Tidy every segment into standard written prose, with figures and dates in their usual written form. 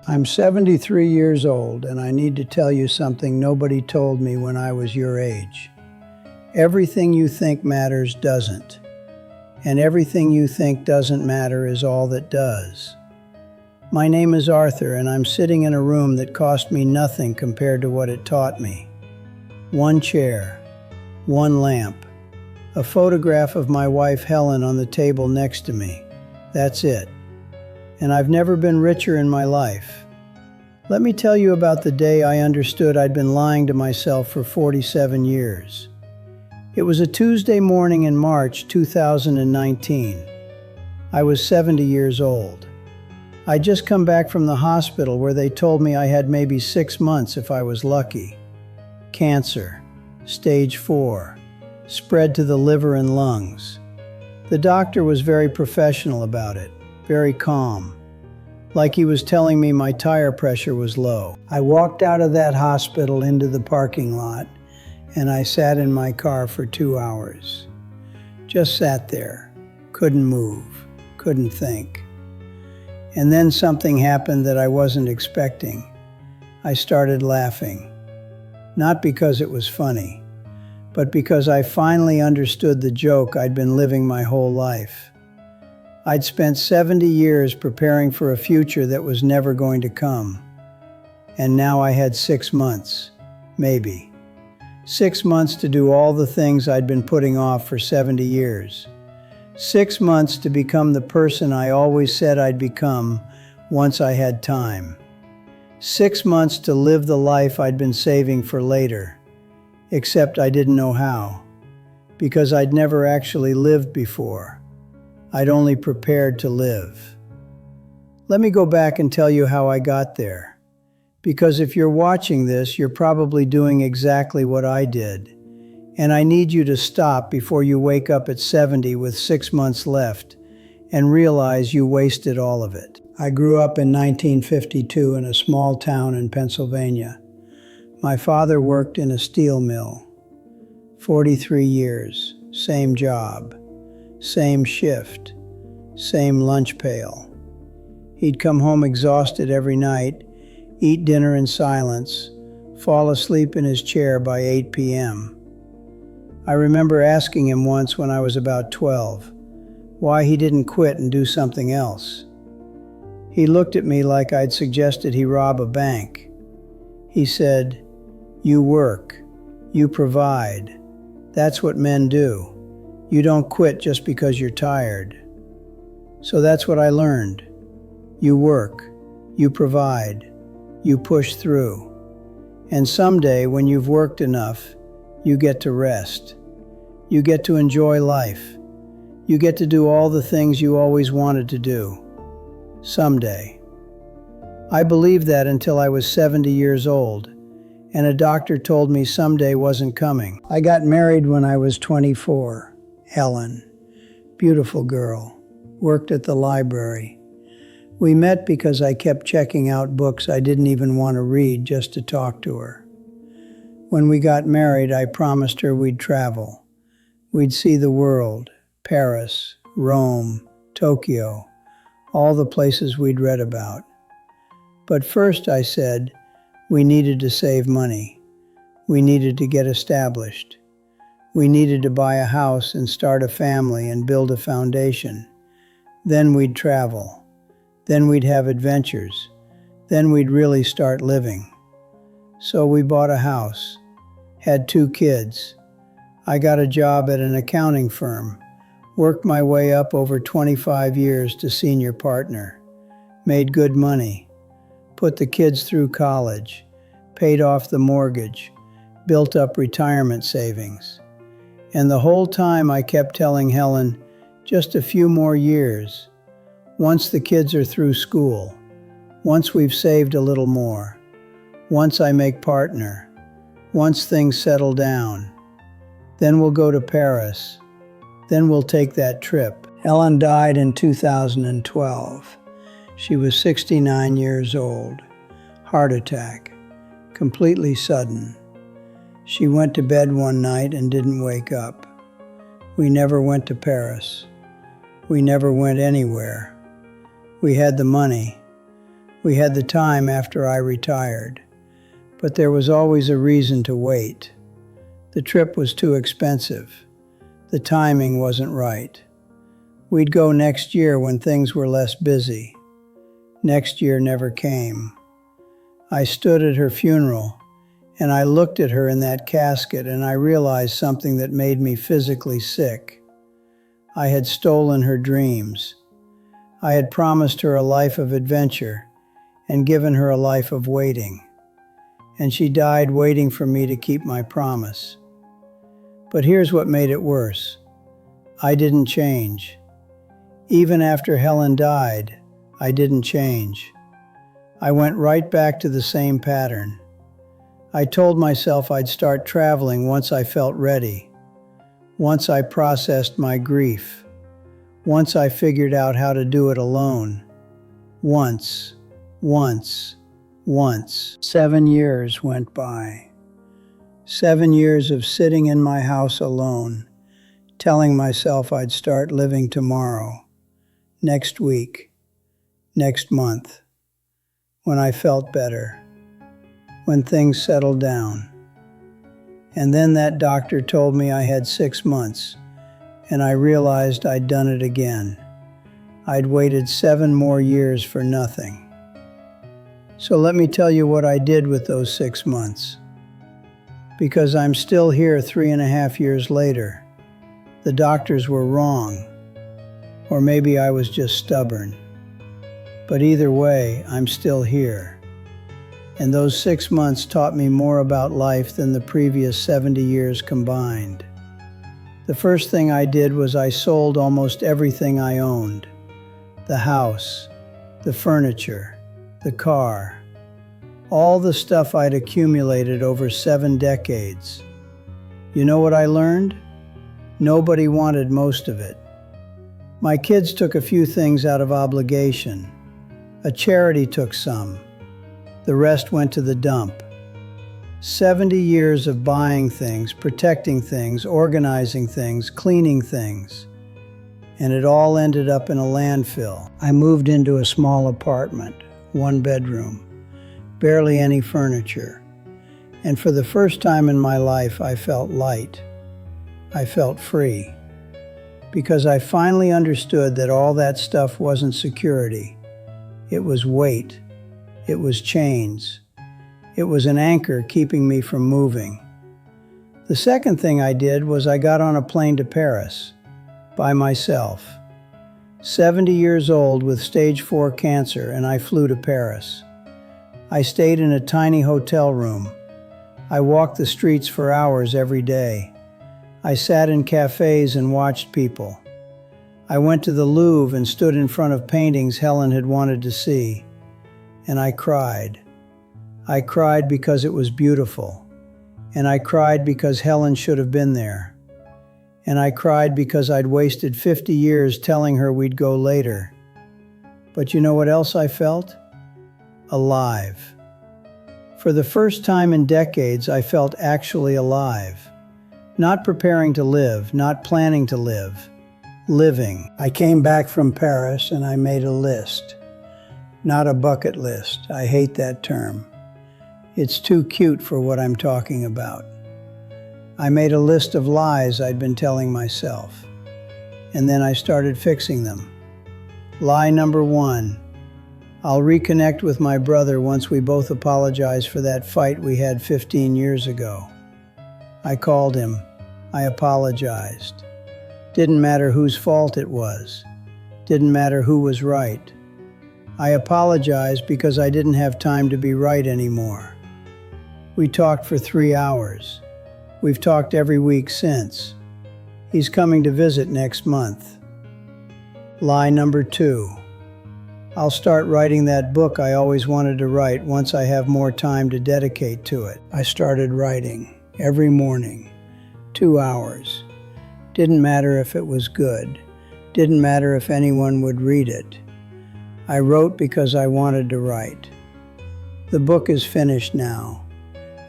I'm 73 years old, and I need to tell you something nobody told me when I was your age. Everything you think matters doesn't, and everything you think doesn't matter is all that does. My name is Arthur, and I'm sitting in a room that cost me nothing compared to what it taught me. One chair, one lamp, a photograph of my wife Helen on the table next to me. That's it. And I've never been richer in my life. Let me tell you about the day I understood I'd been lying to myself for 47 years. It was a Tuesday morning in March 2019. I was 70 years old. I'd just come back from the hospital where they told me I had maybe 6 months if I was lucky. Cancer, stage 4, spread to the liver and lungs. The doctor was very professional about it, very calm, like he was telling me my tire pressure was low. I walked out of that hospital into the parking lot, and I sat in my car for 2 hours. Just sat there, couldn't move, couldn't think. And then something happened that I wasn't expecting. I started laughing. Not because it was funny, but because I finally understood the joke I'd been living my whole life. I'd spent 70 years preparing for a future that was never going to come. And now I had 6 months, maybe. 6 months to do all the things I'd been putting off for 70 years. 6 months to become the person I always said I'd become once I had time. 6 months to live the life I'd been saving for later. Except I didn't know how, because I'd never actually lived before. I'd only prepared to live. Let me go back and tell you how I got there. Because if you're watching this, you're probably doing exactly what I did. And I need you to stop before you wake up at 70 with 6 months left and realize you wasted all of it. I grew up in 1952 in a small town in Pennsylvania. My father worked in a steel mill. 43 years, same job. Same shift, same lunch pail. He'd come home exhausted every night, eat dinner in silence, fall asleep in his chair by 8 p.m. I remember asking him once when I was about 12, why he didn't quit and do something else. He looked at me like I'd suggested he rob a bank. He said, "You work, you provide. That's what men do. You don't quit just because you're tired." So that's what I learned. You work, you provide, you push through. And someday, when you've worked enough, you get to rest. You get to enjoy life. You get to do all the things you always wanted to do. Someday. I believed that until I was 70 years old, and a doctor told me someday wasn't coming. I got married when I was 24. Helen, beautiful girl, worked at the library. We met because I kept checking out books I didn't even want to read just to talk to her. When we got married, I promised her we'd travel. We'd see the world, Paris, Rome, Tokyo, all the places we'd read about. But first, I said, we needed to save money. We needed to get established. We needed to buy a house and start a family and build a foundation. Then we'd travel. Then we'd have adventures. Then we'd really start living. So we bought a house, had 2 kids. I got a job at an accounting firm, worked my way up over 25 years to senior partner, made good money, put the kids through college, paid off the mortgage, built up retirement savings. And the whole time I kept telling Helen, just a few more years. Once the kids are through school, once we've saved a little more, once I make partner, once things settle down, then we'll go to Paris, then we'll take that trip. Helen died in 2012. She was 69 years old. Heart attack, completely sudden. She went to bed one night and didn't wake up. We never went to Paris. We never went anywhere. We had the money, We had the time after I retired, but there was always a reason to wait. The trip was too expensive. The timing wasn't right. We'd go next year when things were less busy. Next year never came. I stood at her funeral, and I looked at her in that casket, and I realized something that made me physically sick. I had stolen her dreams. I had promised her a life of adventure and given her a life of waiting. And she died waiting for me to keep my promise. But here's what made it worse. I didn't change. Even after Helen died, I didn't change. I went right back to the same pattern. I told myself I'd start traveling once I felt ready, once I processed my grief, once I figured out how to do it alone. Once. 7 years went by. 7 years of sitting in my house alone, telling myself I'd start living tomorrow, next week, next month, when I felt better, when things settled down. And then that doctor told me I had 6 months, and I realized I'd done it again. I'd waited 7 more years for nothing. So let me tell you what I did with those 6 months. Because I'm still here 3.5 years later. The doctors were wrong. Or maybe I was just stubborn. But either way, I'm still here. And those 6 months taught me more about life than the previous 70 years combined. The first thing I did was I sold almost everything I owned. The house, the furniture, the car, all the stuff I'd accumulated over 7 decades. You know what I learned? Nobody wanted most of it. My kids took a few things out of obligation. A charity took some. The rest went to the dump. 70 years of buying things, protecting things, organizing things, cleaning things. And it all ended up in a landfill. I moved into a small apartment, 1 bedroom, barely any furniture. And for the first time in my life, I felt light. I felt free. Because I finally understood that all that stuff wasn't security. It was weight. It was chains. It was an anchor keeping me from moving. The second thing I did was I got on a plane to Paris, by myself. 70 years old with stage 4 cancer, and I flew to Paris. I stayed in a tiny hotel room. I walked the streets for hours every day. I sat in cafes and watched people. I went to the Louvre and stood in front of paintings Helen had wanted to see. And I cried. I cried because it was beautiful. And I cried because Helen should have been there. And I cried because I'd wasted 50 years telling her we'd go later. But you know what else I felt? Alive. For the first time in decades, I felt actually alive. Not preparing to live, not planning to live. Living. I came back from Paris and I made a list. Not a bucket list. I hate that term. It's too cute for what I'm talking about. I made a list of lies I'd been telling myself. And then I started fixing them. Lie number 1. I'll reconnect with my brother once we both apologize for that fight we had 15 years ago. I called him. I apologized. Didn't matter whose fault it was. Didn't matter who was right. I apologized because I didn't have time to be right anymore. We talked for 3 hours. We've talked every week since. He's coming to visit next month. Lie number 2. I'll start writing that book I always wanted to write once I have more time to dedicate to it. I started writing every morning, 2 hours. Didn't matter if it was good. Didn't matter if anyone would read it. I wrote because I wanted to write. The book is finished now.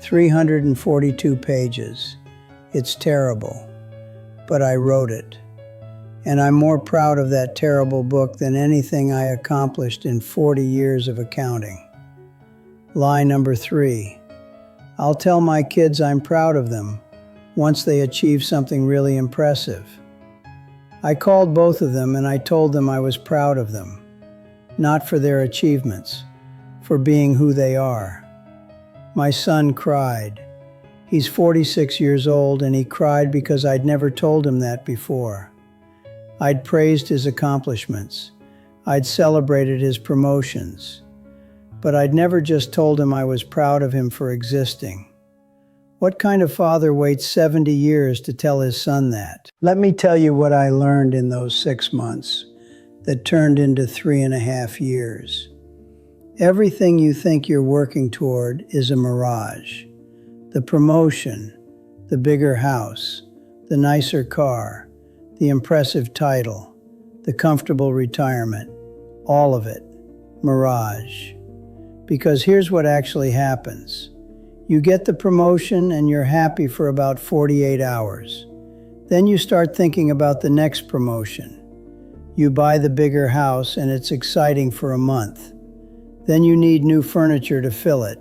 342 pages. It's terrible, but I wrote it. And I'm more proud of that terrible book than anything I accomplished in 40 years of accounting. Lie number 3. I'll tell my kids I'm proud of them once they achieve something really impressive. I called both of them and I told them I was proud of them, not for their achievements, for being who they are. My son cried. He's 46 years old and he cried because I'd never told him that before. I'd praised his accomplishments. I'd celebrated his promotions. But I'd never just told him I was proud of him for existing. What kind of father waits 70 years to tell his son that? Let me tell you what I learned in those 6 months that turned into 3.5 years. Everything you think you're working toward is a mirage. The promotion, the bigger house, the nicer car, the impressive title, the comfortable retirement, all of it, mirage. Because here's what actually happens. You get the promotion and you're happy for about 48 hours. Then you start thinking about the next promotion. You buy the bigger house and it's exciting for a month. Then you need new furniture to fill it,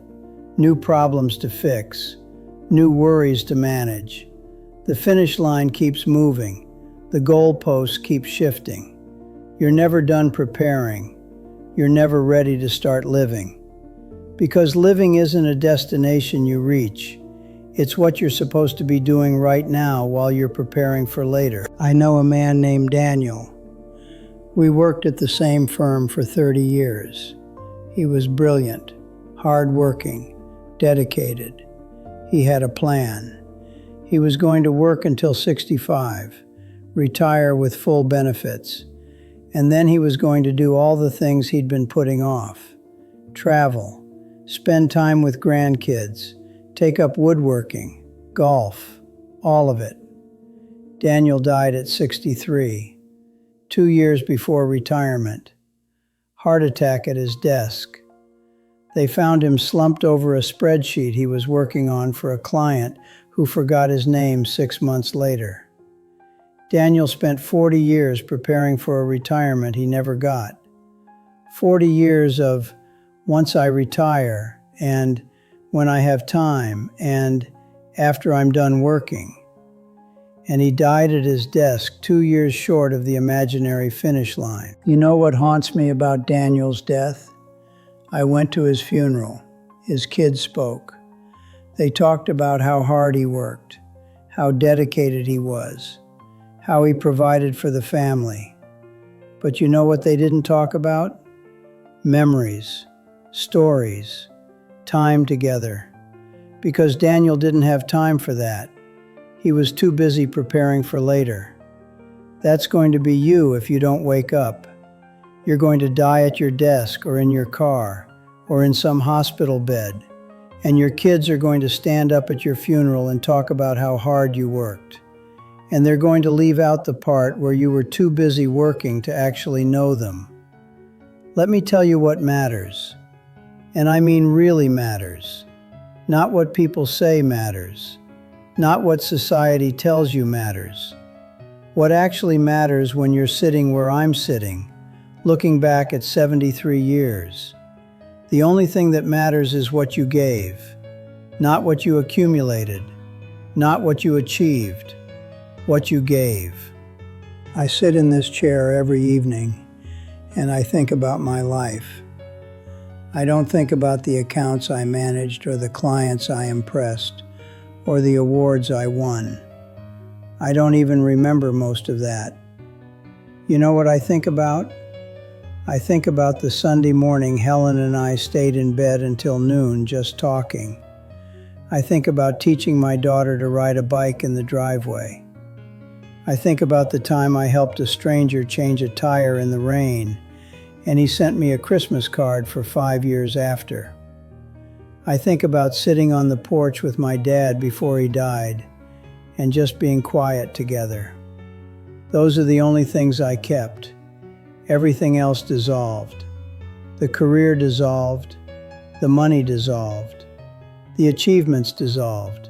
new problems to fix, new worries to manage. The finish line keeps moving. The goalposts keep shifting. You're never done preparing. You're never ready to start living. Because living isn't a destination you reach. It's what you're supposed to be doing right now while you're preparing for later. I know a man named Daniel. We worked at the same firm for 30 years. He was brilliant, hardworking, dedicated. He had a plan. He was going to work until 65, retire with full benefits, and then he was going to do all the things he'd been putting off. Travel, spend time with grandkids, take up woodworking, golf, all of it. Daniel died at 63, 2 years before retirement. Heart attack at his desk. They found him slumped over a spreadsheet he was working on for a client who forgot his name 6 months later. Daniel spent 40 years preparing for a retirement he never got. 40 years of once I retire, and when I have time, and after I'm done working. And he died at his desk 2 years short of the imaginary finish line. You know what haunts me about Daniel's death? I went to his funeral. His kids spoke. They talked about how hard he worked, how dedicated he was, how he provided for the family. But you know what they didn't talk about? Memories. Stories, time together. Because Daniel didn't have time for that. He was too busy preparing for later. That's going to be you if you don't wake up. You're going to die at your desk or in your car or in some hospital bed, and your kids are going to stand up at your funeral and talk about how hard you worked. And they're going to leave out the part where you were too busy working to actually know them. Let me tell you what matters. And I mean really matters. Not what people say matters. Not what society tells you matters. What actually matters when you're sitting where I'm sitting, looking back at 73 years. The only thing that matters is what you gave, not what you accumulated, not what you achieved, what you gave. I sit in this chair every evening and I think about my life. I don't think about the accounts I managed or the clients I impressed or the awards I won. I don't even remember most of that. You know what I think about? I think about the Sunday morning Helen and I stayed in bed until noon just talking. I think about teaching my daughter to ride a bike in the driveway. I think about the time I helped a stranger change a tire in the rain, and he sent me a Christmas card for 5 years after. I think about sitting on the porch with my dad before he died, and just being quiet together. Those are the only things I kept. Everything else dissolved. The career dissolved. The money dissolved. The achievements dissolved.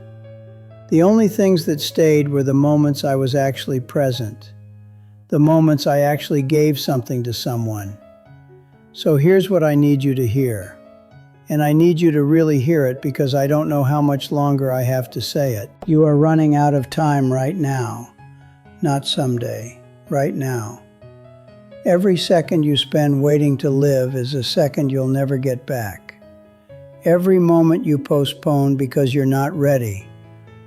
The only things that stayed were the moments I was actually present. the moments I actually gave something to someone. So here's what I need you to hear. And I need you to really hear it because I don't know how much longer I have to say it. You are running out of time right now, not someday, right now. Every second you spend waiting to live is a second you'll never get back. Every moment you postpone because you're not ready,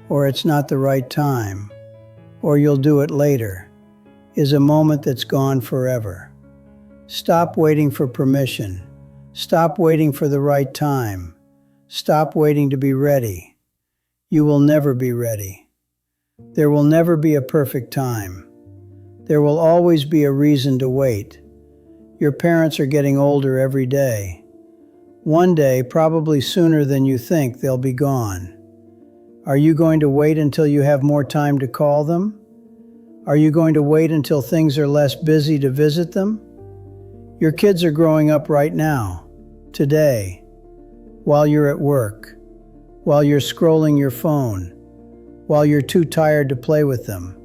or it's not the right time, or you'll do it later, is a moment that's gone forever. Stop waiting for permission. Stop waiting for the right time. Stop waiting to be ready. You will never be ready. There will never be a perfect time. There will always be a reason to wait. Your parents are getting older every day. One day, probably sooner than you think, they'll be gone. Are you going to wait until you have more time to call them? Are you going to wait until things are less busy to visit them? Your kids are growing up right now, today, while you're at work, while you're scrolling your phone, while you're too tired to play with them.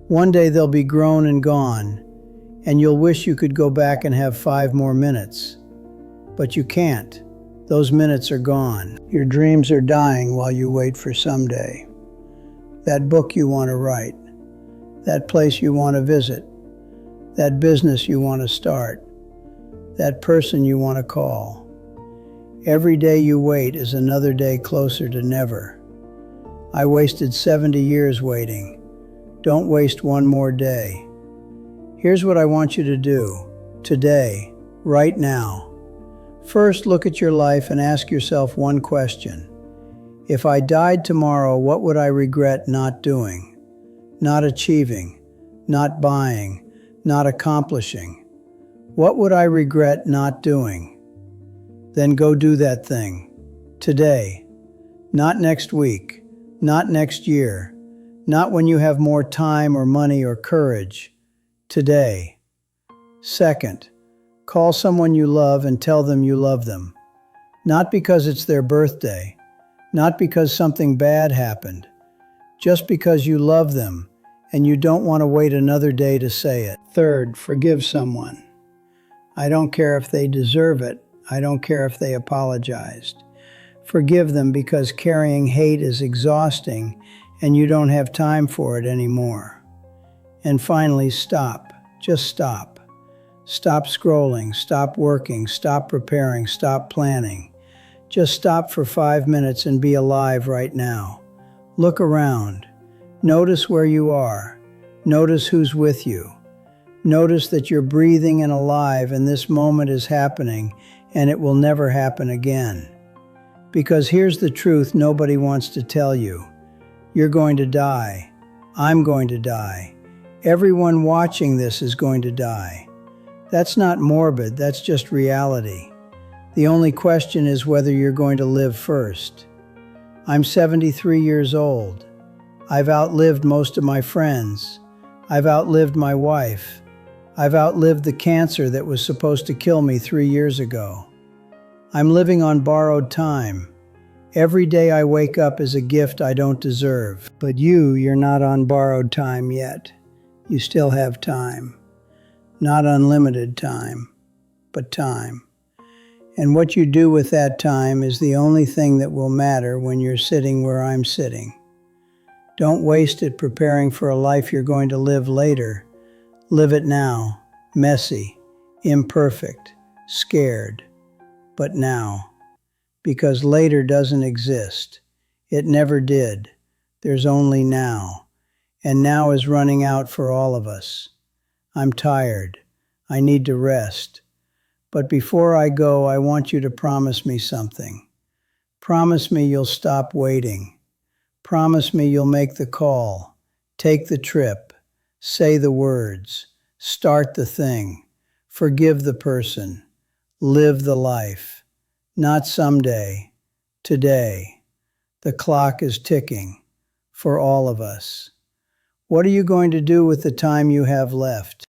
One day they'll be grown and gone, and you'll wish you could go back and have 5 more minutes. But you can't. Those minutes are gone. Your dreams are dying while you wait for someday. That book you want to write, that place you want to visit, that business you want to start, that person you want to call. Every day you wait is another day closer to never. I wasted 70 years waiting. Don't waste one more day. Here's what I want you to do, today, right now. First, look at your life and ask yourself one question. If I died tomorrow, what would I regret not doing, not achieving, not buying, not accomplishing? What would I regret not doing? Then go do that thing. Today. Not next week. Not next year. Not when you have more time or money or courage. Today. Second, call someone you love and tell them you love them. Not because it's their birthday. Not because something bad happened. Just because you love them and you don't want to wait another day to say it. Third, forgive someone. I don't care if they deserve it. I don't care if they apologized. Forgive them because carrying hate is exhausting and you don't have time for it anymore. And finally, stop. Just stop. Stop scrolling, stop working, stop preparing, stop planning. Just stop for 5 minutes and be alive right now. Look around. Notice where you are. Notice who's with you. Notice that you're breathing and alive and this moment is happening and it will never happen again. Because here's the truth nobody wants to tell you. You're going to die. I'm going to die. Everyone watching this is going to die. That's not morbid, that's just reality. The only question is whether you're going to live first. I'm 73 years old. I've outlived most of my friends. I've outlived my wife. I've outlived the cancer that was supposed to kill me 3 years ago. I'm living on borrowed time. Every day I wake up is a gift I don't deserve. But you're not on borrowed time yet. You still have time. Not unlimited time, but time. And what you do with that time is the only thing that will matter when you're sitting where I'm sitting. Don't waste it preparing for a life you're going to live later. Live it now, messy, imperfect, scared, but now. Because later doesn't exist. It never did. There's only now. And now is running out for all of us. I'm tired. I need to rest. But before I go, I want you to promise me something. Promise me you'll stop waiting. Promise me you'll make the call, take the trip, say the words, start the thing, forgive the person, live the life. Not someday, today. The clock is ticking for all of us. What are you going to do with the time you have left?